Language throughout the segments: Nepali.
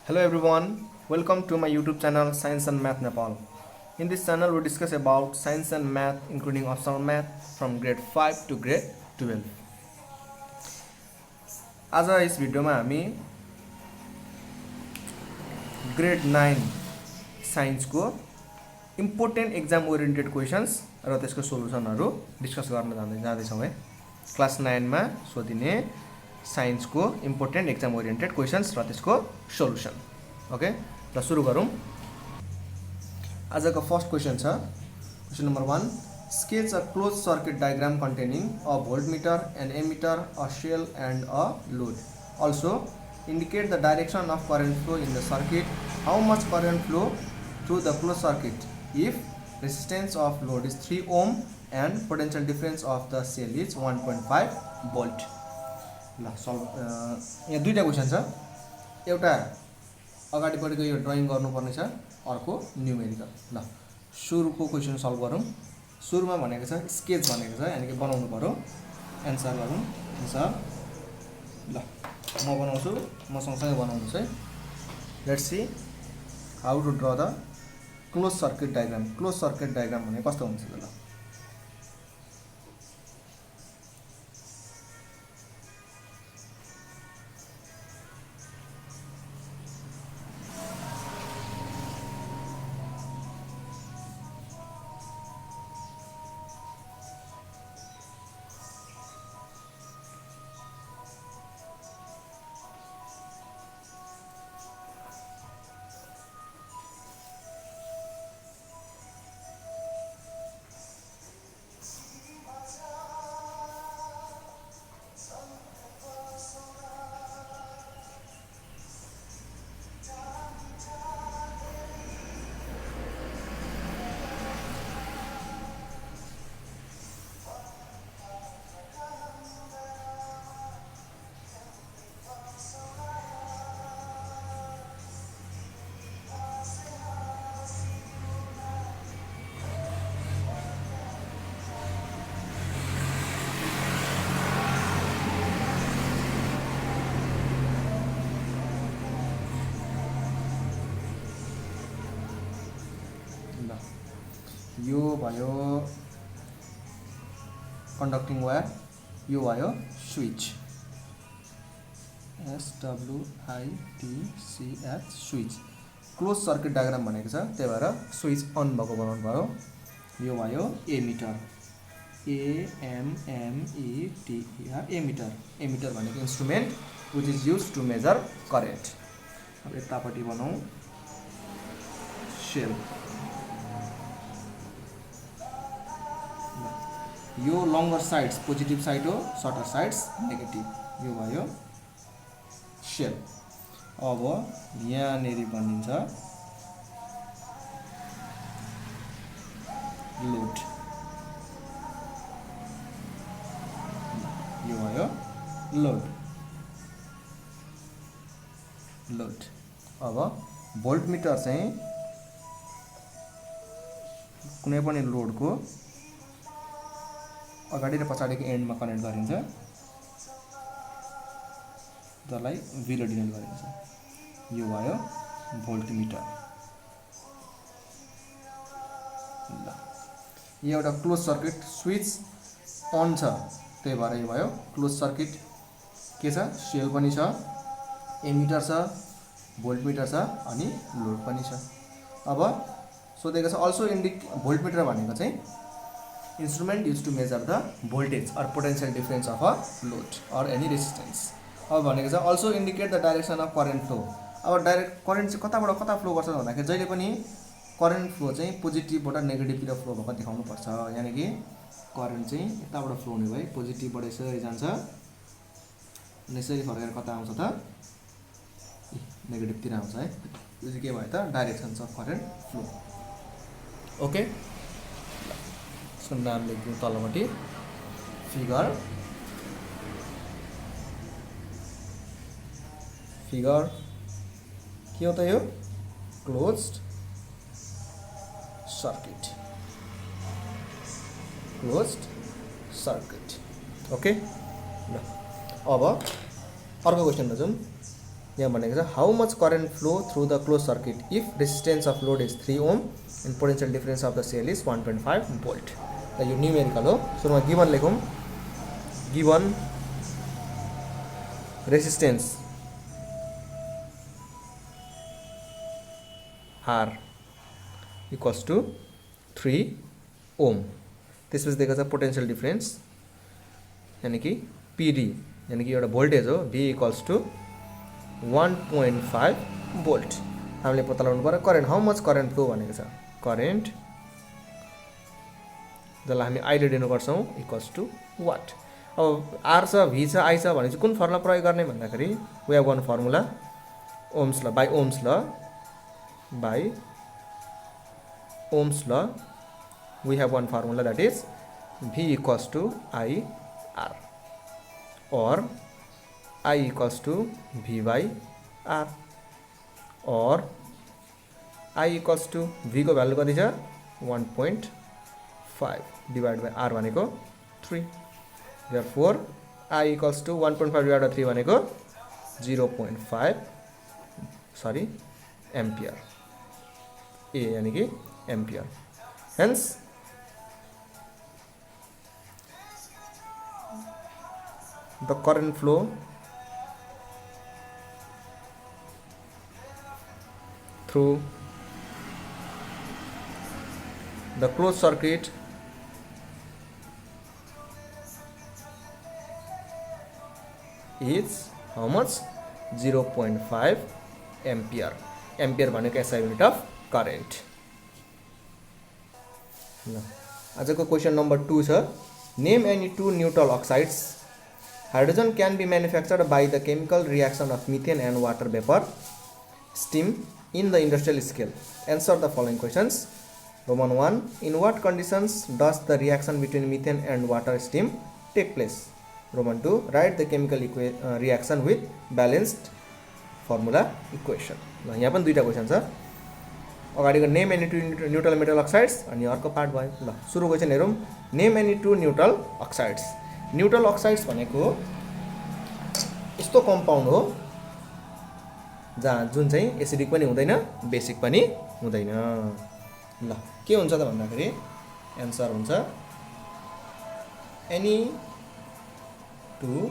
Hello everyone, welcome to my YouTube channel Science and Math Nepal. In this channel we discuss about science and math including optional math from grade 5 to grade 12. आज इस भिडियोमा हामी ग्रेड 9 साइन्स को इम्पोर्टेन्ट एक्जाम ओरिएन्टेड क्वेशन्स र त्यसको सोलुसनहरु डिस्कस गर्न जाँदैछौं है। क्लास 9 मा सोधिने साइन्स को इम्पोर्टेन्ट एक्जाम ओरिएन्टेड क्वेशन्स र त्यसको सोलुसन। ओके, ल सुरु गरौँ। आजको फर्स्ट क्वेशन छ question number 1, sketch a closed circuit diagram containing a voltmeter, an ammeter, a shell and a load. Also indicate the direction of current flow in the circuit. How much current flow through the closed circuit if resistance of load is 3 ohm and potential difference of the cell is 1.5 volt. ल सल्भ यहाँ दुईटा क्वेशन छ। एउटा अगाडिपट्टिको यो ड्राइङ गर्नुपर्ने छ, अर्को न्यूमेरिकल। ल सुरुको क्वेशन सल्भ गरौँ। सुरुमा भनेको छ स्केच भनेको छ, यानी कि बनाउनु पर्यो। एन्सर गरौँ। एन्सर ल म बनाउँछु, म सँगसँगै बनाउनुस् है। Let's see how to draw the close circuit diagram. Close circuit diagram भने कस्तो हुन्छ त? ल यो भयो कन्डक्टिङ वायर, यो भयो switch, SWITCH switch. Close circuit diagram भनेको छ, त्यही भएर स्विच अन भएको बनाउनु पर्यो। यो भयो एमिटर, AMMETER एमिटर। एमिटर भनेको instrument which is used to measure current. अब यतापट्टि बनाऊ सेल। यो लङ्गर साइड्स पोजिटिभ साइड हो, सर्टर साइड्स नेगेटिभ। यो भयो सेल। अब यहाँनेरि बनिन्छ लोड। यो भयो लोड। लोड। अब भोल्टमिटर चाहिँ कुनै पनि लोडको अगाडि र पछाडिको एन्डमा कनेक्ट गरिन्छ, जसलाई भीले डिनोट गरिन्छ। यो भयो भोल्टमिटर। ल यो एउटा क्लोज सर्किट, स्विच अन छ, त्यही भएर यो भयो क्लोज सर्किट। के छ? सेल पनि छ, एमिटर छ, भोल्टमिटर छ अनि लोड पनि छ। अब सोधेको छ अल्सो भोल्टमिटर भनेको चाहिँ instrument used to measure the voltage or potential difference of a load or any resistance. अब भनेको छ also indicate the direction of current flow. अब डाइरेक्ट करेन्ट चाहिँ कताबाट कता फ्लो गर्छ भन्दाखेरि जहिले पनि करेन्ट फ्लो चाहिँ पोजिटिभबाट नेगेटिभतिर फ्लो भएको देखाउनु पर्छ। यानी कि करेन्ट चाहिँ यताबाट फ्लो हुने भए पोजिटिभबाट यसरी जान्छ, यसरी फर्केर कता आउँछ त? नेगेटिभतिर आउँछ है। यो चाहिँ के भयो त? Directions of current flow. Okay, नाम लेख्दिउँ तलपट्टि। फिगर के हो त? यो closed circuit. Closed circuit. Okay, ल अब अर्को क्वेशन जाउँ। यहाँ भनेको छ how much current flow through the close circuit if resistance of load is 3 ohm and potential difference of the cell is 1.5 volt. यो न्युमेरिकल हो। सुरुमा गिभन लेखौँ। Given resistance R equals to 3 ohm. त्यसपछि दिएको छ पोटेन्शियल डिफरेन्स यानी कि PD यानी कि एउटा भोल्टेज हो V इक्वल्स टू 1.5 भोल्ट। हामीले पत्ता लगाउनु पर्यो current how much current flow भनेको छ। करेन्ट जसलाई हामी आईले दिनु पर्छौँ इक्वल्स टू वाट। अब R छ V छ I छ भनेपछि कुन फर्मुला प्रयोग गर्ने भन्दाखेरि we have one formula Ohm's law by Ohm's law by Ohm's law we have one formula that is V equals to IR or I equals to V by R or I equals to V को भ्यालु कति छ 1.5 divided by R भनेको 3 therefore I equals to 1.5 divided by 3 भनेको 0.5 एम्पियर A यानी कि ampere. Hence the current flow through the close circuit is how much 0.5 ampere. Ampere भनेको एसआई युनिट अफ करेन्ट। ल आजको क्वेसन नम्बर 2 छ name any 2 neutral oxides hydrogen can be manufactured by the chemical reaction of methane and water vapour steam in the industrial scale. Answer the following questions. Roman 1 in what conditions does the reaction between methane and water steam take place. Roman 2 write the chemical reaction with balanced formula equation. ल यहाँ पनि दुईटा क्वेसन छ। अगाडिको name any 2 neutral metal oxides अनि अर्को पार्ट भयो। ल सुरु क्वेसन हेरौँ। Name any 2 neutral oxides. Neutral oxides भनेको यस्तो कम्पाउन्ड हो जहाँ जुन चाहिँ एसिडिक पनि हुँदैन बेसिक पनि हुँदैन। ल के हुन्छ त भन्दाखेरि एन्सर हुन्छ एनी 2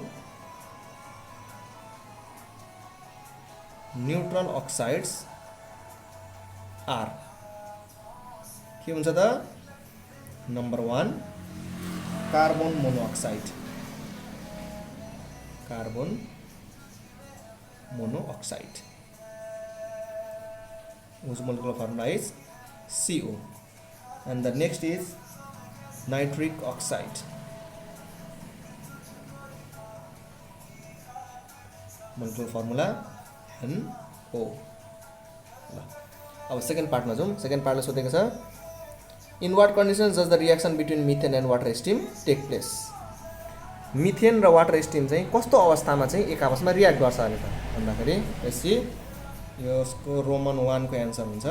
न्यूट्रल अक्साइड्स आर के हुन्छ त number 1 carbon monoxide. Carbon monoxide whose molecular formula is CO and the next is nitric oxide molecular formula NO। अब सेकेन्ड पार्टमा जाउँ। सेकेन्ड पार्टले सोधेको छ in what conditions does the reaction between methane and water steam take place. Methane र वाटर स्टिम चाहिँ कस्तो अवस्थामा चाहिँ एक आपसमा रियाक्ट गर्छ अरे त भन्दाखेरि यसरी यसको रोमन 1 को एन्सर हुन्छ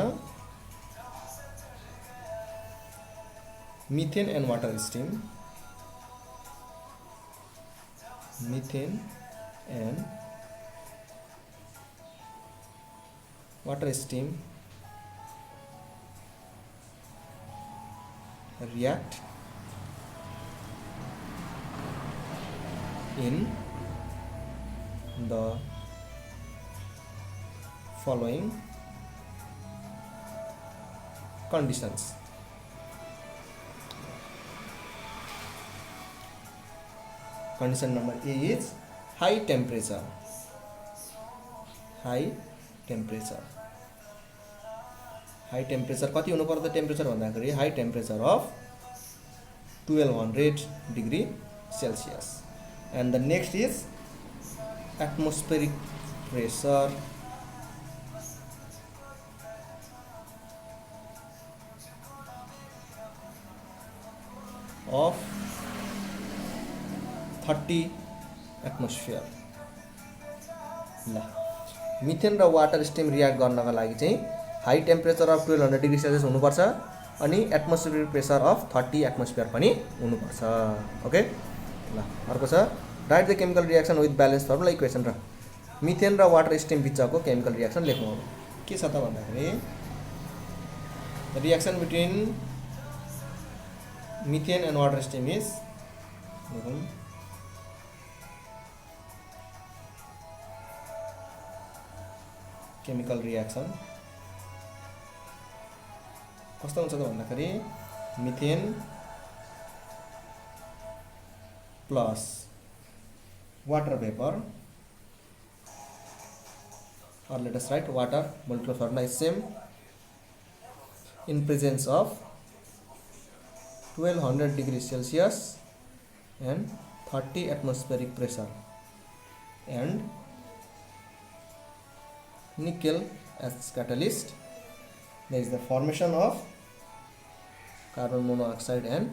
methane and water steam. Methane and water steam react in the following conditions. Condition number A is high temperature. High temperature. High temperature कति हुनु पर्छ टेम्परेचर भन्दाखेरि high temperature of 1200 degree Celsius and the next is atmospheric pressure of 30 atmosphere. ल मिथेन र वाटर स्टिम रियाक्ट गर्नका लागि चाहिँ high temperature of 1200 degree Celsius हुनुपर्छ अनि एटमोस्फेरिक प्रेसर अफ 30 एटमोस्फियर पनि हुनुपर्छ। ओके ल अर्को छ write the chemical reaction with balance formula equation र मिथेन र वाटर स्टिम बिचको केमिकल रियाक्सन लेखौँ। अब के छ त भन्दाखेरि reaction between methane and water steam is लेखौँ केमिकल रियाक्सन कस्तो हुन्छ त भन्दाखेरि methane plus water vapour or let us write water molecular formula is same in presence of 1200 degrees Celsius and 30 atmospheric pressure and nickel as catalyst. There is the formation of carbon monoxide and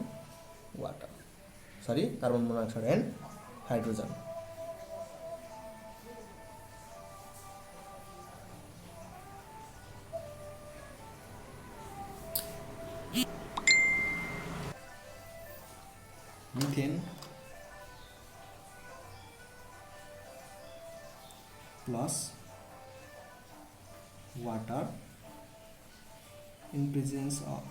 carbon monoxide and hydrogen. Methane plus water in presence of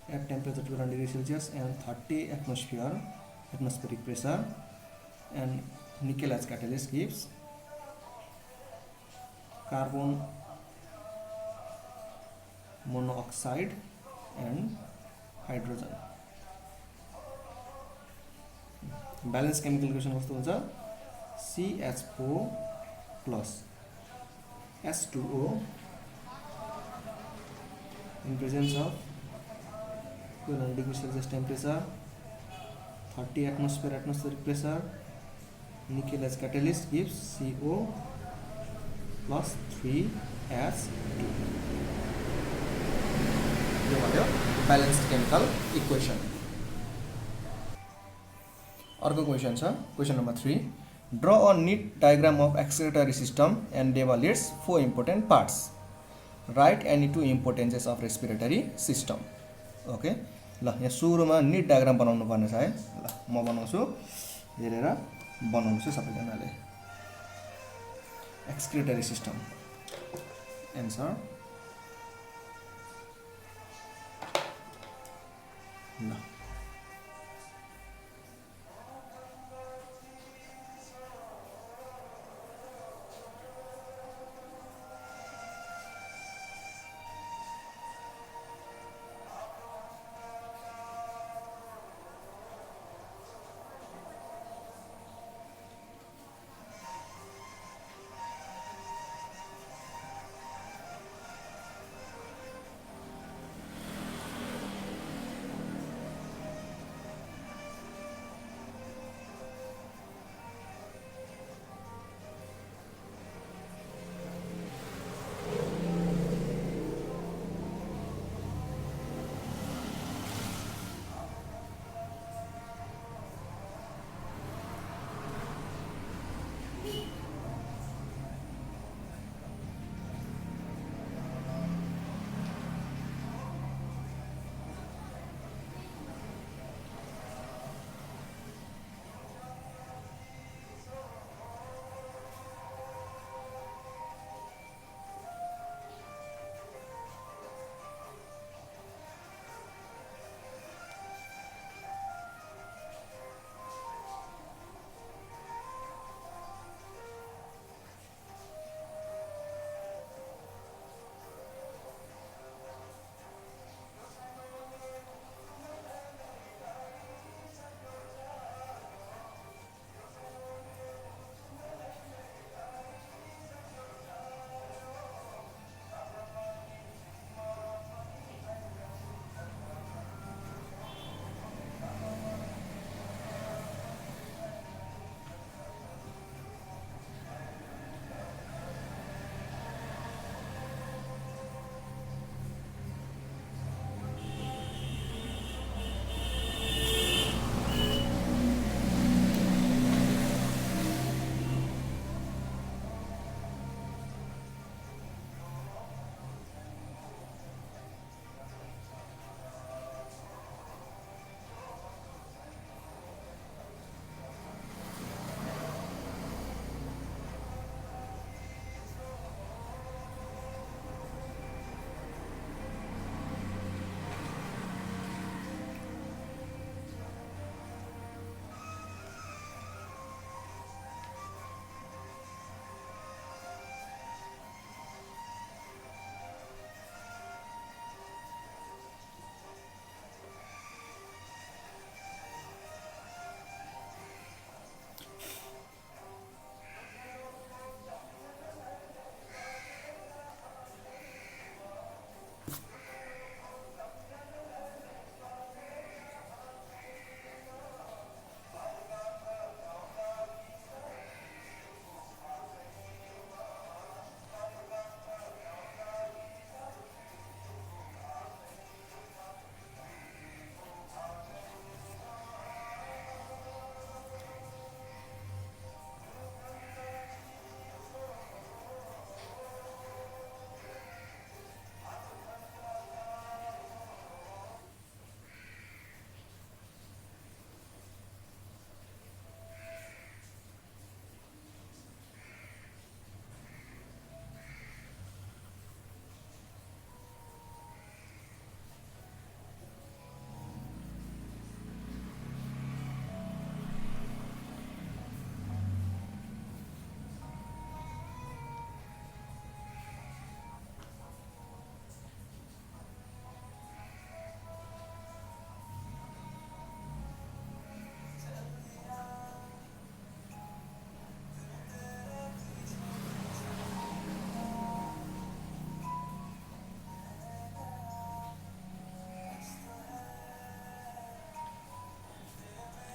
at temperature 200 degrees Celsius and 30 atmospheric pressure and nickel as catalyst gives carbon monoxide and hydrogen. Balance chemical equation कस्तो हुन्छ CH4 plus H2O in presence of 200 degrees Celsius temperature, 30 atmospheric pressure, nickel as catalyst gives CO plus 3H2. यो भयो बैलेंस्ड केमिकल इक्वेसन। अर्को क्वेसन छ question number 3 draw a neat diagram of excretory system and डेभल its 4 important parts write any 2 importances of respiratory system. Okay ल यहाँ सुरुमा नीट डायग्राम बनाउनु पर्ने छ है। ल म बनाउँछु हेरेर बनाउनु छ सबैजनाले। एक्सक्रिटरी सिस्टम एन्सर ल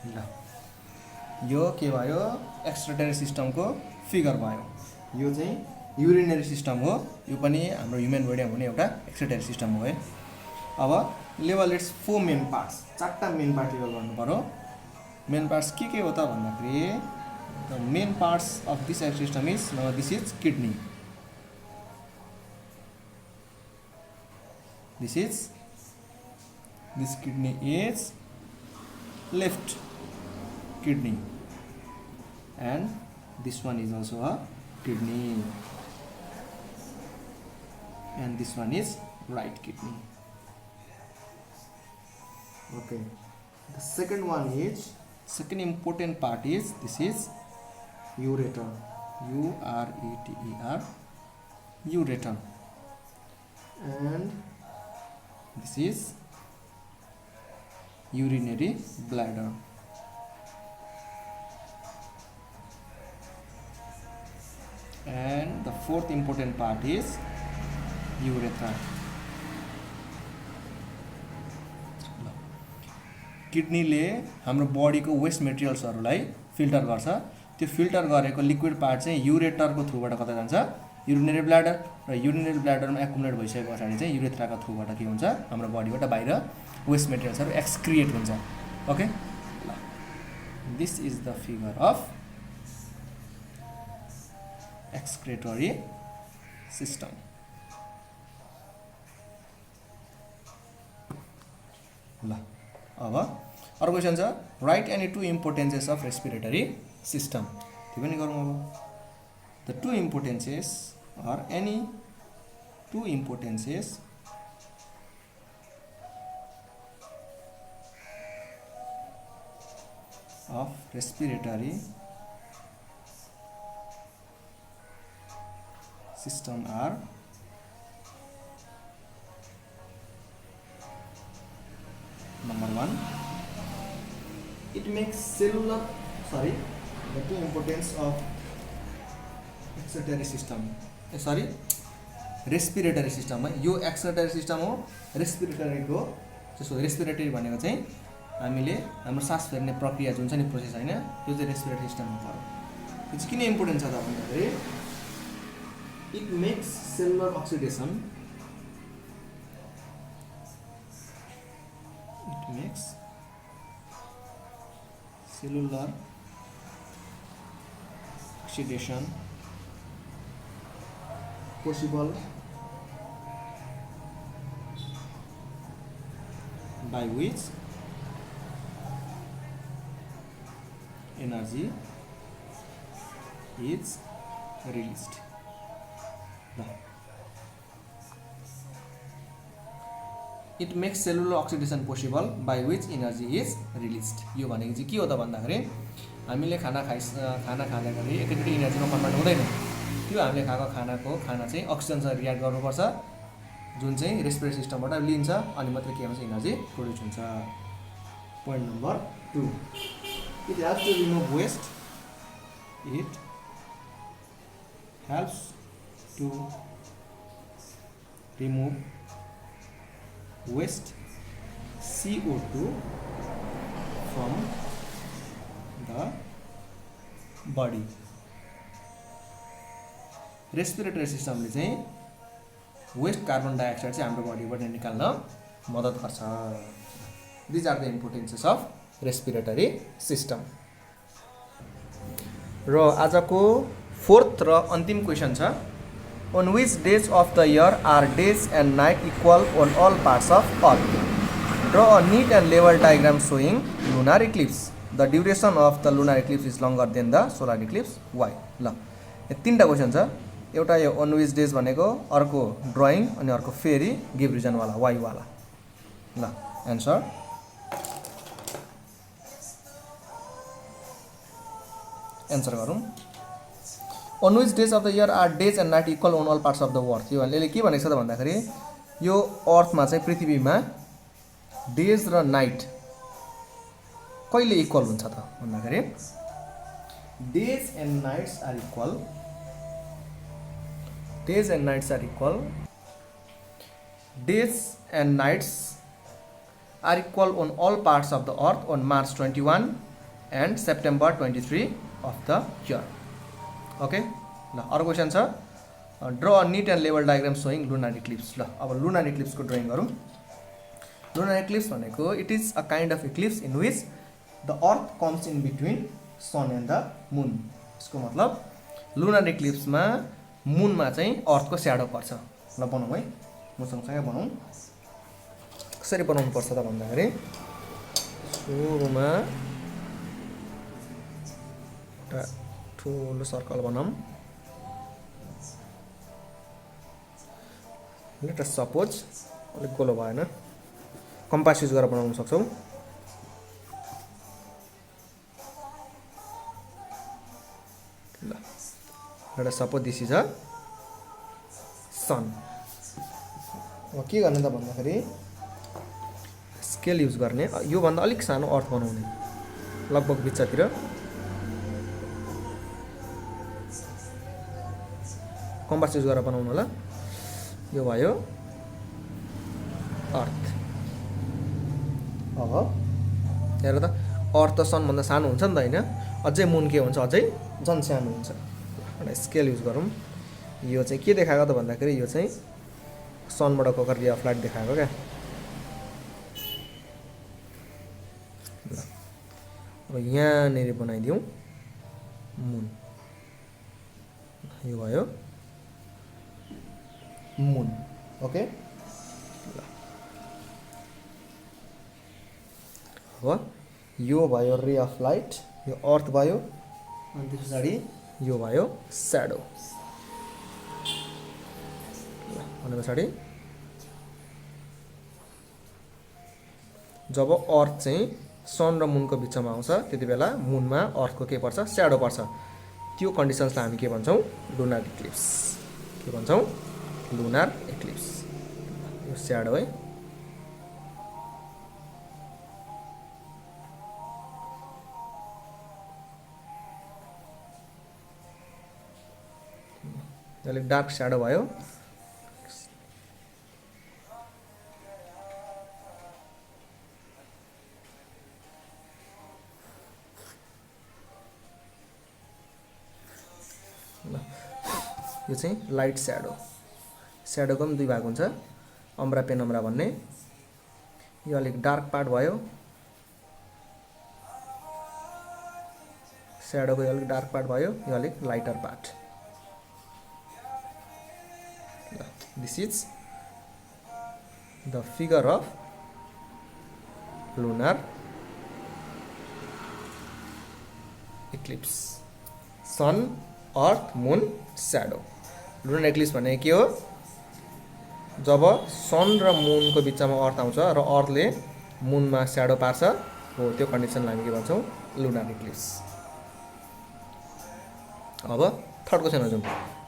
ल यो के भयो एक्सक्रिटरी सिस्टमको फिगर भयो। यो चाहिँ युरिनरी सिस्टम हो, यो पनि हाम्रो ह्युमन बडीमा हुने एउटा एक्सक्रिटरी सिस्टम हो है। अब लेभल इट्स 4 मेन पार्ट्स, 4टा मेन पार्ट लेभल गर्नु पर्यो। मेन पार्ट्स के हो त भन्दाखेरि the main parts of this excretory system is this is kidney, this kidney is left kidney and this one is also a kidney and this one is right kidney. Okay, the second important part is this is ureter, ureter, ureter, and this is urinary bladder. And the fourth important part is urethra. किडनीले हाम्रो बडीको वेस्ट मेटेरियल्सहरूलाई फिल्टर गर्छ। त्यो फिल्टर गरेको लिक्विड पार्ट चाहिँ युरेटरको थ्रुबाट कता जान्छ, युरिनरी ब्ल्याडर, र युरिनरी ब्ल्याडरमा एकुमुलेट भइसके पछाडि चाहिँ युरेथ्राको थ्रुबाट के हुन्छ, हाम्रो बडीबाट बाहिर वेस्ट मेटेरियल्सहरू एक्सक्रिएट हुन्छ। Okay, this is the figure of excretory system. ल अब अर्को क्वेसन छ, write any 2 importances of respiratory system. त्यो पनि गरौँ। अब the 2 importances or any 2 importances of respiratory system are number 1, it makes cellular the 2 importance of excretory system respiratory system है। यो एक्सक्रिटरी सिस्टम हो, रेस्पिरेटरीको जस्तो रेस्पिरेटरी भनेको चाहिँ हामीले हाम्रो सास फेर्ने प्रक्रिया जुन छ नि प्रोसेस हैन, यो चाहिँ रेस्पिरेटरी सिस्टममा पर्छ। यो चाहिँ किन इम्पोर्टेन्ट छ त भन्दाखेरि it makes cellular oxidation, it makes cellular oxidation possible by which energy is released. It makes cellular oxidation possible by which energy is released. यो भनेको चाहिँ के हो त भन्दाखेरि हामीले खाना खाँदाखेरि एकैचोटि इनर्जीमा कन्भर्ट हुँदैन। त्यो हामीले खाएको खाना चाहिँ अक्सिजनसँग रियाक्ट गर्नुपर्छ, जुन चाहिँ रेस्पिरेटरी सिस्टमबाट लिन्छ, अनि मात्रै के हुन्छ इनर्जी प्रोड्युस हुन्छ। Point number 2, it helps to remove waste, it helps to remove waste CO2 from the body. Respiratory सिस्टमले चाहिँ वेस्ट कार्बन डाइअक्साइड चाहिँ हाम्रो बडीबाट निकाल्न मद्दत गर्छ। These are the importances of respiratory system. र आजको 4th र अन्तिम क्वेसन छ, on which days of the year are days and night equal on all parts of Earth? Draw a neat and level diagram showing lunar eclipse. The duration of the lunar eclipse is longer than the solar eclipse. Why? ल यो 3टा क्वेसन छ। एउटा यो on which days भनेको, अर्को ड्राइङ, अनि अर्को फेरि गिभ रिजन वाला वाइ वाला। ल एन्सर गरौँ। On which days of the year are days and night equal on all parts of the earth? यो यसले के भनेको छ त भन्दाखेरि यो अर्थमा चाहिँ पृथ्वीमा डेज र नाइट कहिले इक्वल हुन्छ त भन्दाखेरि days and nights are equal, days and nights are equal, days and nights are equal on all parts of the earth on March 21, and September 23 of the year. Okay, ल अर्को क्वेसन छ ड्र अ नीट एन्ड लेभल डायग्राम सोइङ लुनार इक्लिप्स. ल अब लुनार इक्लिप्सको ड्रइङ गरौँ. लुनार इक्लिप्स भनेको it is a kind of eclipse in which the earth comes in between sun and the moon. यसको मतलब लुनार इक्लिप्समा मुनमा चाहिँ अर्थको स्याडो पर्छ. ल बनाउँ है, म सँगसँगै बनाउँ. कसरी बनाउनु पर्छ त भन्दाखेरि सुरुमा एउटा ठुलो सर्कल बनाऊँ. लेट अस सपोज अलिक गोलो भएन, कम्पास युज गरेर बनाउन सक्छौँ. ल let us suppose this is a sun. अब के गर्ने त भन्दाखेरि स्केल युज गर्ने. योभन्दा अलिक सानो अर्थ बनाउने, लगभग बिचतिर. कम्पास युज गरेर बनाउनु होला. यो भयो अर्थ. अब हेर त अर्थ त सनभन्दा सानो हुन्छ नि त होइन. अझै मुन के हुन्छ, अझै झन् सानो हुन्छ. एउटा स्केल युज गरौँ. यो चाहिँ के देखाएको त भन्दाखेरि यो चाहिँ सनबाट गएको रे अफ लाइट देखाएको क्या. ल अब यहाँनिर बनाइदिउँ मुन. यो भयो मुन. ओके, अब यो भयो रे अफ लाइट, यो अर्थ भयो, अनि त्यस पछाडि यो भयो स्याडो. अनि पछाडि जब अर्थ चाहिँ सन र मुनको बिचमा आउँछ त्यति बेला मुनमा अर्थको के पर्छ, स्याडो पर्छ. त्यो कन्डिसन्सलाई हामी के भन्छौँ, लुनार इक्लिप्स. के भन्छौँ, लुनार इक्लिप्स. यो स्याडो है. अलिक डार्क स्याडो भयो. यो चाहिँ लाइट स्याडो. स्याडोको पनि दुई भाग हुन्छ, अम्ब्रा पेनम्ब्रा भन्ने. यो अलिक डार्क पार्ट भयो, स्याडोको यो अलिक डार्क पार्ट भयो. यो अलिक lighter part. This is the figure of lunar eclipse. Sun, earth, moon, shadow. Lunar eclipse भने के हो, जब सन र मुनको बिचमा अर्थ आउँछ र अर्थले मुनमा स्याडो पार्छ, हो त्यो कन्डिसनलाई हामी के भन्छौँ, लुनार इक्लिप्स. अब थर्ड क्वेसन जाउँ.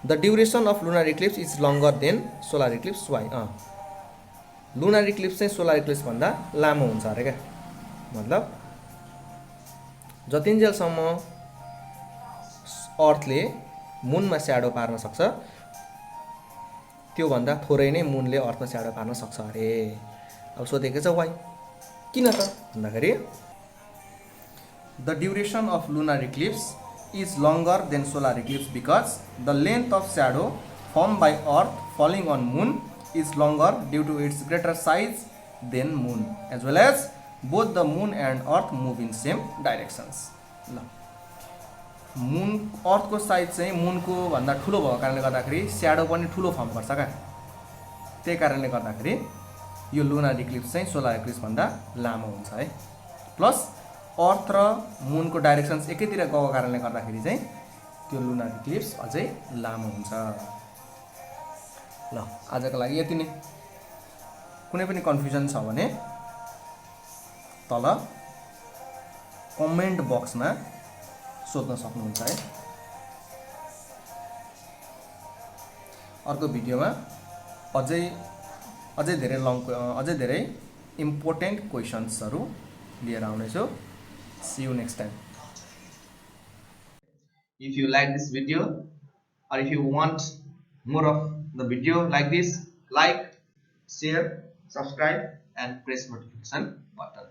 The duration of lunar eclipse is longer than solar eclipse. Why? Lunar eclipse चाहिँ सोलर इक्लिप्स भन्दा लामो हुन्छ अरे क्या. मतलब जतिन्जेलसम्म अर्थले मुनमा स्याडो पार्न सक्छ त्योभन्दा थोरै नै मुनले अर्थमा स्याडो पार्न सक्छ अरे. अब सोधेको छ वाइ, किन त भन्दाखेरि the duration of lunar Eclipse is longer than solar eclipse because the length of shadow formed by earth falling on moon is longer due to its greater size than moon, as well as both the moon and earth move in same directions. ल मुन अर्थको साइज चाहिँ मुनको भन्दा ठुलो भएको कारणले गर्दाखेरि स्याडो पनि ठुलो फर्म गर्छ क्या. त्यही कारणले गर्दाखेरि यो लुनार इक्लिप्स चाहिँ सोलर इक्लिप्स भन्दा लामो हुन्छ है. प्लस अर्थ र मुनको डाइरेक्सन्स एकैतिर गएको कारणले गर्दाखेरि चाहिँ त्यो लुनार इक्लिप्स अझै लामो हुन्छ. ल आजको लागि यति नै. कुनै पनि कन्फ्युजन छ भने तल कमेन्ट बक्समा सोध्न सक्नुहुन्छ है. अर्को भिडियोमा अझै धेरै इम्पोर्टेन्ट क्वेसन्सहरू लिएर आउनेछु. See you next time. If you like this video or if you want more of the video like this, like, share, subscribe and press notification button.